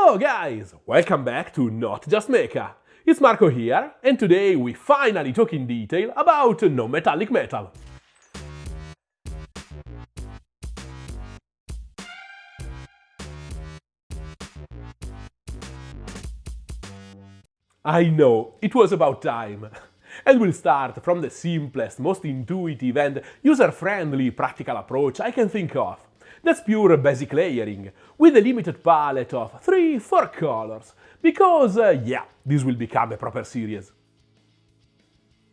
Hello guys! Welcome back to Not Just Mecha. It's Marco here, and today we finally talk in detail about non-metallic metal. I know, it was about time. And we'll start from the simplest, most intuitive and user-friendly practical approach I can think of. That's pure basic layering, with a limited palette of 3-4 colors, because this will become a proper series.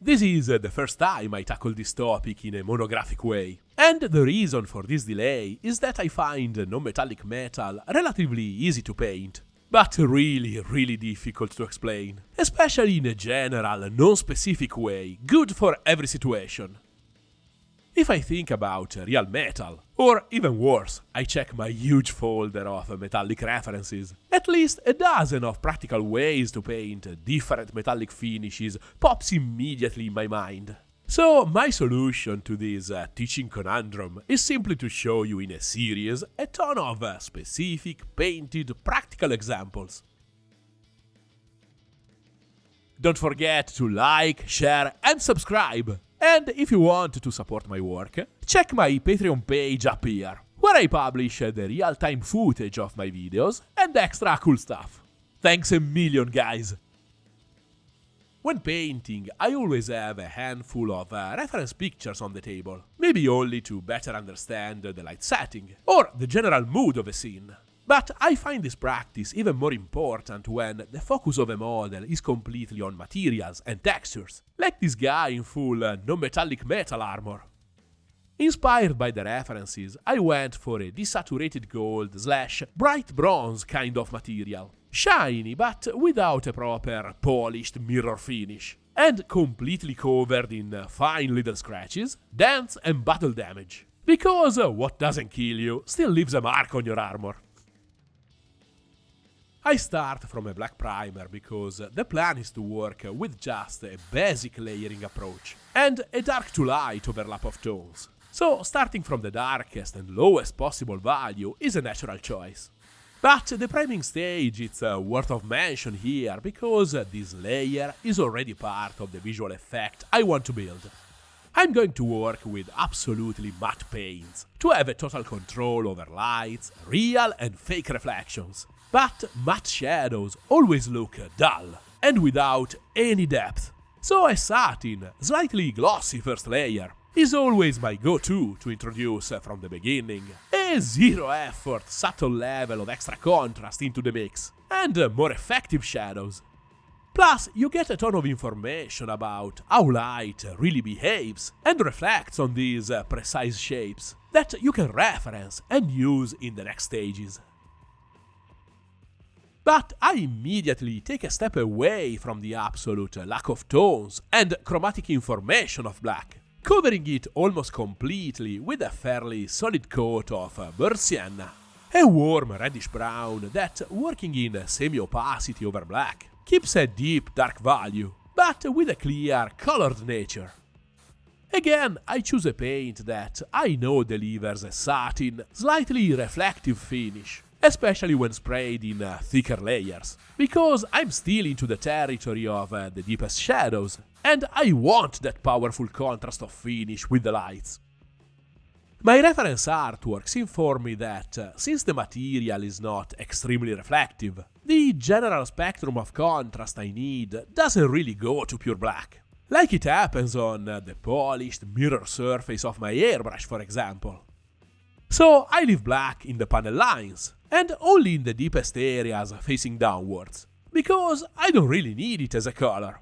This is the first time I tackle this topic in a monographic way, and the reason for this delay is that I find non-metallic metal relatively easy to paint, but really difficult to explain, especially in a general, non-specific way, good for every situation. If I think about real metal, or even worse, I check my huge folder of metallic references, at least a dozen of practical ways to paint different metallic finishes pops immediately in my mind. So my solution to this teaching conundrum is simply to show you in a series a ton of specific, painted, practical examples. Don't forget to like, share and subscribe! And if you want to support my work, check my Patreon page up here, where I publish the real-time footage of my videos and extra cool stuff. Thanks a million, guys! When painting, I always have a handful of reference pictures on the table, maybe only to better understand the light setting, or the general mood of a scene. But I find this practice even more important when the focus of a model is completely on materials and textures, like this guy in full non-metallic metal armor. Inspired by the references, I went for a desaturated gold / bright bronze kind of material, shiny but without a proper polished mirror finish, and completely covered in fine little scratches, dents and battle damage. Because what doesn't kill you still leaves a mark on your armor. I start from a black primer because the plan is to work with just a basic layering approach and a dark to light overlap of tones. So starting from the darkest and lowest possible value is a natural choice. But the priming stage is worth of mention here because this layer is already part of the visual effect I want to build. I'm going to work with absolutely matte paints to have a total control over lights, real and fake reflections. But matte shadows always look dull and without any depth. So a satin, slightly glossy first layer is always my go-to to introduce from the beginning a zero-effort, subtle level of extra contrast into the mix and more effective shadows. Plus, you get a ton of information about how light really behaves and reflects on these precise shapes that you can reference and use in the next stages. But I immediately take a step away from the absolute lack of tones and chromatic information of black, covering it almost completely with a fairly solid coat of burnt sienna, a warm reddish brown that, working in semi-opacity over black, keeps a deep dark value, but with a clear colored nature. Again, I choose a paint that I know delivers a satin, slightly reflective finish, especially when sprayed in thicker layers, because I'm still into the territory of the deepest shadows, and I want that powerful contrast of finish with the lights. My reference artworks inform me that, since the material is not extremely reflective, the general spectrum of contrast I need doesn't really go to pure black, like it happens on the polished mirror surface of my airbrush, for example. So I leave black in the panel lines, and only in the deepest areas facing downwards, because I don't really need it as a color.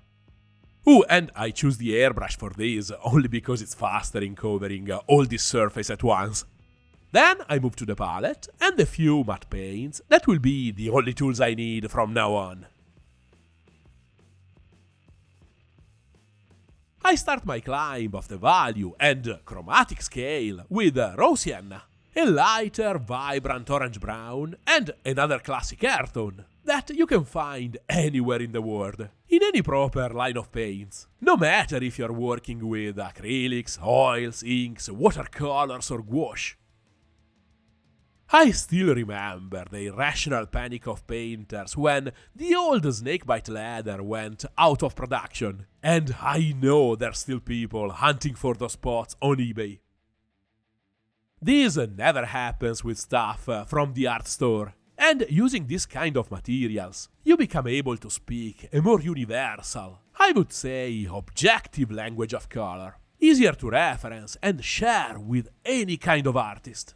Ooh, and I choose the airbrush for this only because it's faster in covering all this surface at once. Then I move to the palette and a few matte paints that will be the only tools I need from now on. I start my climb of the value and chromatic scale with raw sienna, a lighter, vibrant orange-brown, and another classic earth tone that you can find anywhere in the world, in any proper line of paints, no matter if you're working with acrylics, oils, inks, watercolors or gouache. I still remember the irrational panic of painters when the old snakebite leather went out of production, and I know there's still people hunting for those spots on eBay. This never happens with stuff from the art store, and using this kind of materials, you become able to speak a more universal, I would say objective language of color, easier to reference and share with any kind of artist.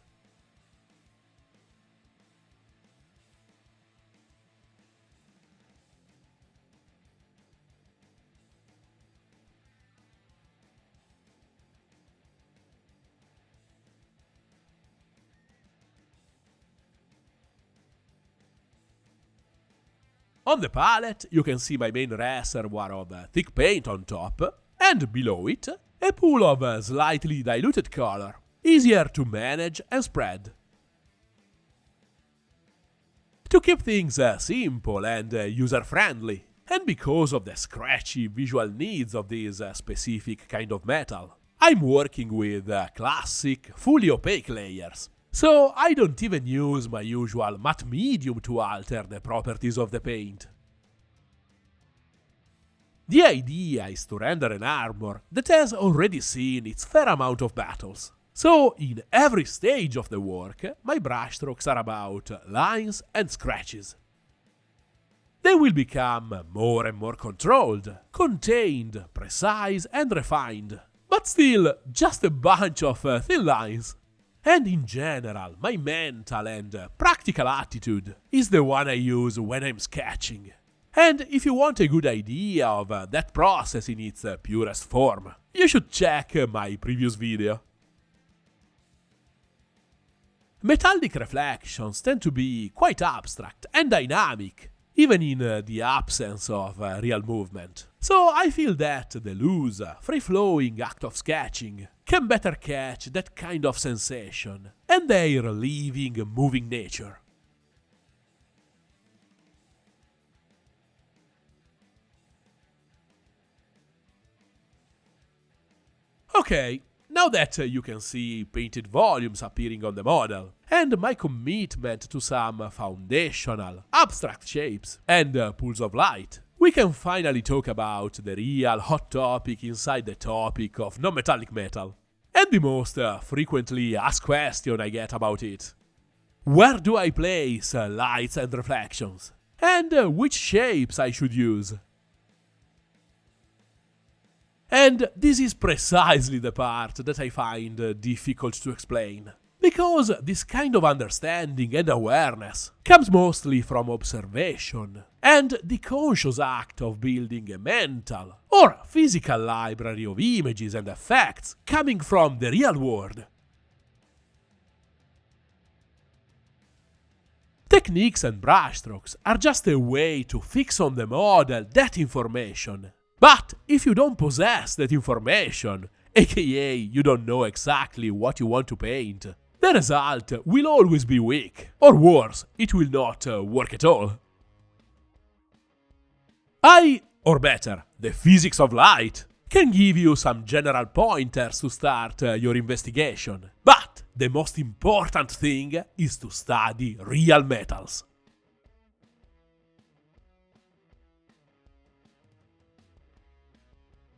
On the palette, you can see my main reservoir of thick paint on top, and below it, a pool of slightly diluted color, easier to manage and spread. To keep things simple and user-friendly, and because of the scratchy visual needs of this specific kind of metal, I'm working with classic, fully opaque layers. So I don't even use my usual matte medium to alter the properties of the paint. The idea is to render an armor that has already seen its fair amount of battles. So in every stage of the work, my brushstrokes are about lines and scratches. They will become more and more controlled, contained, precise and refined, but still just a bunch of thin lines. And in general, my mental and practical attitude is the one I use when I'm sketching. And if you want a good idea of that process in its purest form, you should check my previous video. Metallic reflections tend to be quite abstract and dynamic, even in the absence of real movement. So I feel that the loose, free-flowing act of sketching can better catch that kind of sensation and their living, moving nature. Okay, now that you can see painted volumes appearing on the model, and my commitment to some foundational, abstract shapes and pools of light, we can finally talk about the real hot topic inside the topic of non-metallic metal, and the most frequently asked question I get about it. Where do I place lights and reflections? And which shapes I should use? And this is precisely the part that I find difficult to explain. Because this kind of understanding and awareness comes mostly from observation and the conscious act of building a mental or physical library of images and effects coming from the real world. Techniques and brushstrokes are just a way to fix on the model that information. But if you don't possess that information, aka you don't know exactly what you want to paint, the result will always be weak, or worse, it will not work at all. Or better, the physics of light, can give you some general pointers to start your investigation, but the most important thing is to study real metals.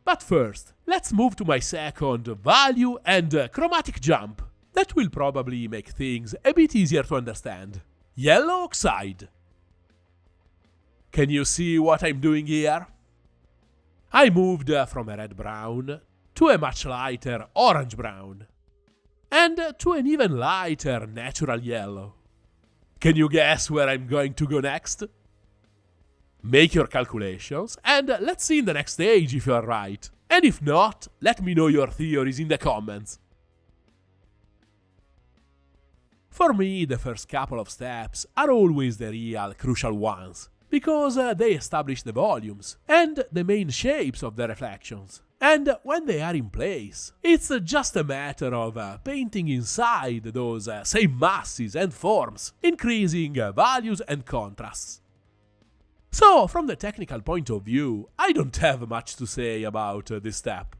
But first, let's move to my second value and chromatic jump. That will probably make things a bit easier to understand. Yellow oxide. Can you see what I'm doing here? I moved from a red-brown to a much lighter orange-brown, and to an even lighter natural yellow. Can you guess where I'm going to go next? Make your calculations, and let's see in the next stage if you are right. And if not, let me know your theories in the comments. For me, the first couple of steps are always the real crucial ones, because they establish the volumes and the main shapes of the reflections. And when they are in place, it's just a matter of painting inside those same masses and forms, increasing values and contrasts. So, from the technical point of view, I don't have much to say about this step.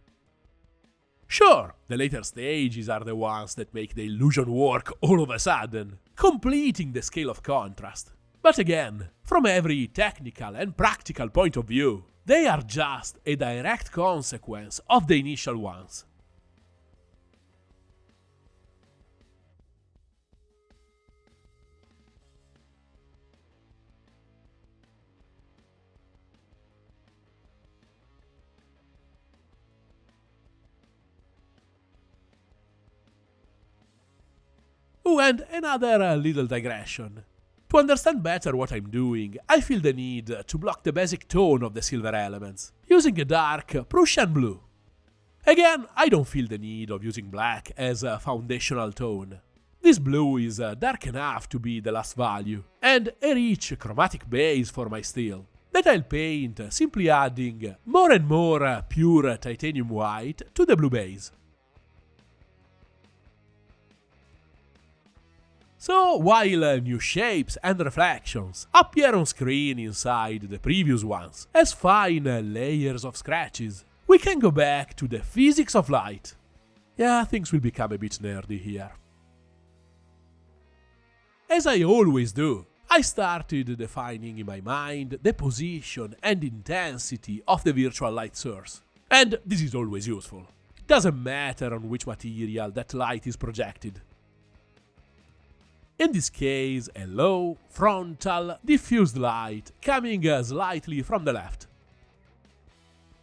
Sure, the later stages are the ones that make the illusion work all of a sudden, completing the scale of contrast. But again, from every technical and practical point of view, they are just a direct consequence of the initial ones. Oh, and another little digression. To understand better what I'm doing, I feel the need to block the basic tone of the silver elements, using a dark Prussian blue. Again, I don't feel the need of using black as a foundational tone. This blue is dark enough to be the last value, and a rich chromatic base for my steel, that I'll paint simply adding more and more pure titanium white to the blue base. So, while new shapes and reflections appear on screen inside the previous ones as fine layers of scratches, we can go back to the physics of light. Yeah, things will become a bit nerdy here. As I always do, I started defining in my mind the position and intensity of the virtual light source. And this is always useful. It doesn't matter on which material that light is projected. In this case, a low, frontal, diffused light coming slightly from the left.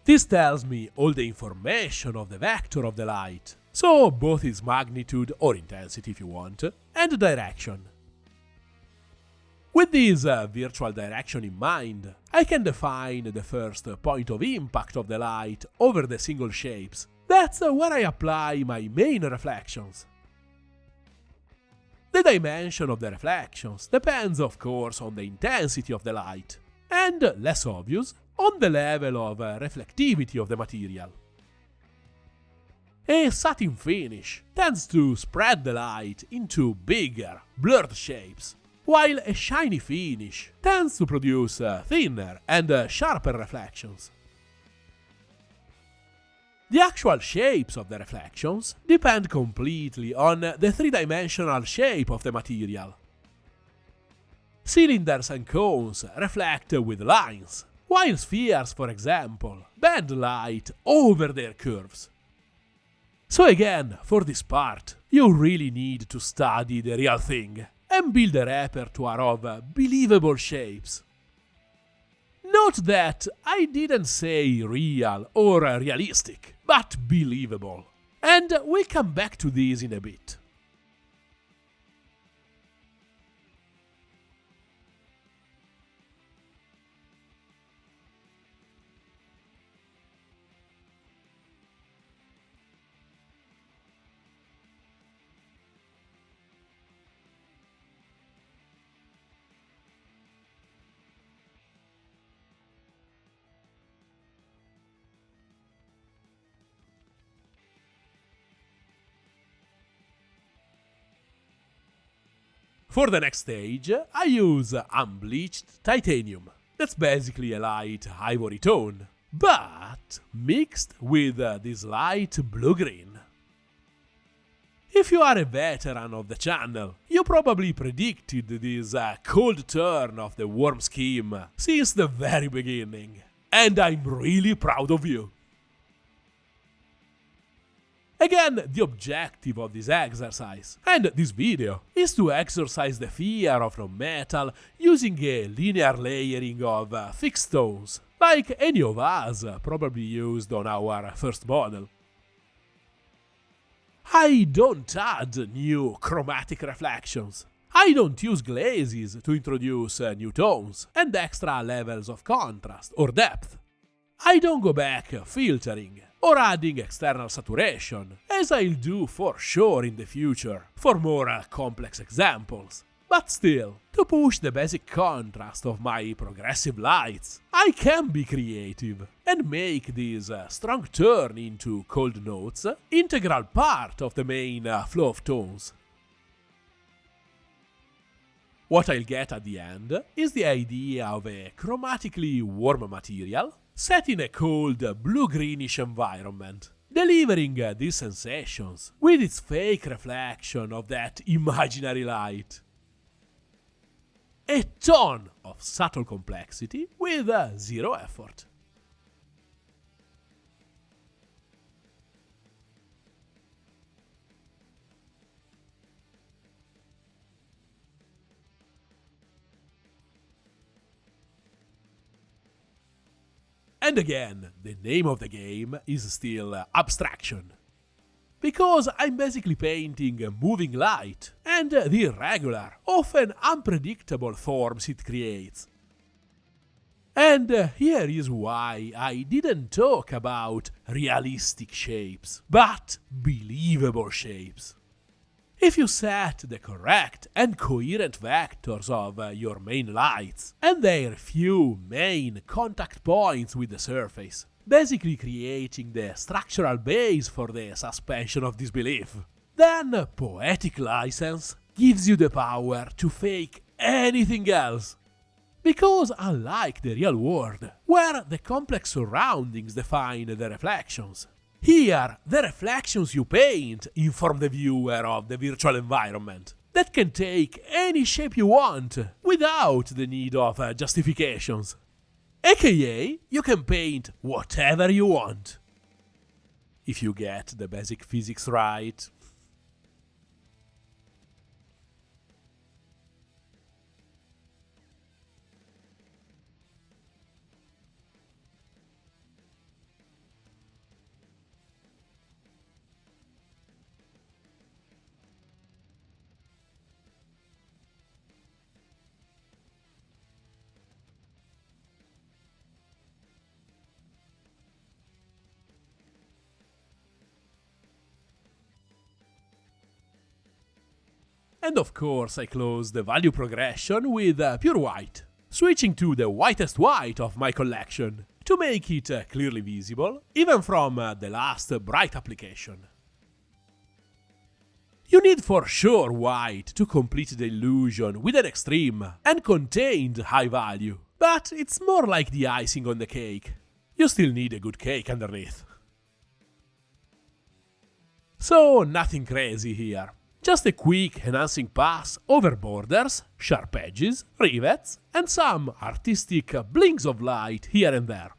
This tells me all the information of the vector of the light, so both its magnitude or intensity if you want, and direction. With this virtual direction in mind, I can define the first point of impact of the light over the single shapes. That's where I apply my main reflections. The dimension of the reflections depends, of course, on the intensity of the light, and, less obvious, on the level of reflectivity of the material. A satin finish tends to spread the light into bigger, blurred shapes, while a shiny finish tends to produce thinner and sharper reflections. The actual shapes of the reflections depend completely on the three-dimensional shape of the material. Cylinders and cones reflect with lines, while spheres, for example, bend light over their curves. So again, for this part, you really need to study the real thing and build a repertoire of believable shapes. Note that I didn't say real or realistic, but believable. And we'll come back to this in a bit. For the next stage, I use unbleached titanium. That's basically a light ivory tone, but mixed with this light blue-green. If you are a veteran of the channel, you probably predicted this cold turn of the worm scheme since the very beginning, and I'm really proud of you. Again, the objective of this exercise, and this video, is to exercise the fear of non-metal using a linear layering of fixed tones, like any of us probably used on our first model. I don't add new chromatic reflections. I don't use glazes to introduce new tones and extra levels of contrast or depth. I don't go back filtering or adding external saturation, as I'll do for sure in the future for more complex examples. But still, to push the basic contrast of my progressive lights, I can be creative and make this strong turn into cold notes integral part of the main flow of tones. What I'll get at the end is the idea of a chromatically warm material set in a cold blue-greenish environment, delivering these sensations with its fake reflection of that imaginary light. a ton of subtle complexity with zero effort. And again, the name of the game is still abstraction. Because I'm basically painting moving light and the irregular, often unpredictable forms it creates. And here is why I didn't talk about realistic shapes, but believable shapes. If you set the correct and coherent vectors of your main lights and their few main contact points with the surface, basically creating the structural base for the suspension of disbelief, then poetic license gives you the power to fake anything else. Because unlike the real world, where the complex surroundings define the reflections, here, the reflections you paint inform the viewer of the virtual environment that can take any shape you want without the need of justifications. AKA, you can paint whatever you want. If you get the basic physics right. And of course I close the value progression with pure white, switching to the whitest white of my collection, to make it clearly visible, even from the last bright application. You need for sure white to complete the illusion with an extreme and contained high value, but it's more like the icing on the cake. You still need a good cake underneath. So nothing crazy here. Just a quick enhancing pass over borders, sharp edges, rivets, and some artistic blinks of light here and there.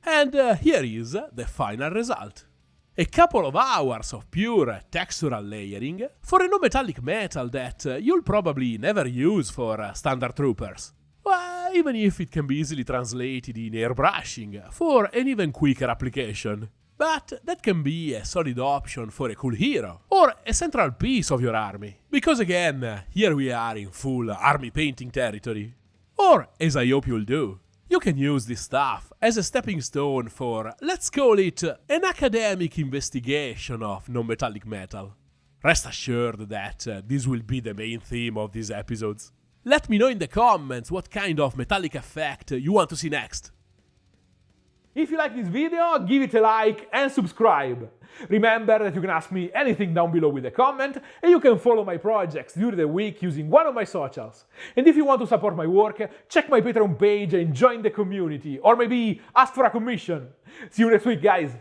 And here is the final result. A couple of hours of pure textural layering for a non-metallic metal that you'll probably never use for standard troopers. Well, even if it can be easily translated in airbrushing for an even quicker application. But that can be a solid option for a cool hero, or a central piece of your army. Because again, here we are in full army painting territory. Or, as I hope you'll do, you can use this stuff as a stepping stone for, let's call it, an academic investigation of non-metallic metal. Rest assured that this will be the main theme of these episodes. Let me know in the comments what kind of metallic effect you want to see next. If you like this video, give it a like and subscribe. Remember that you can ask me anything down below with a comment, and you can follow my projects during the week using one of my socials. And if you want to support my work, check my Patreon page and join the community, or maybe ask for a commission. See you next week, guys!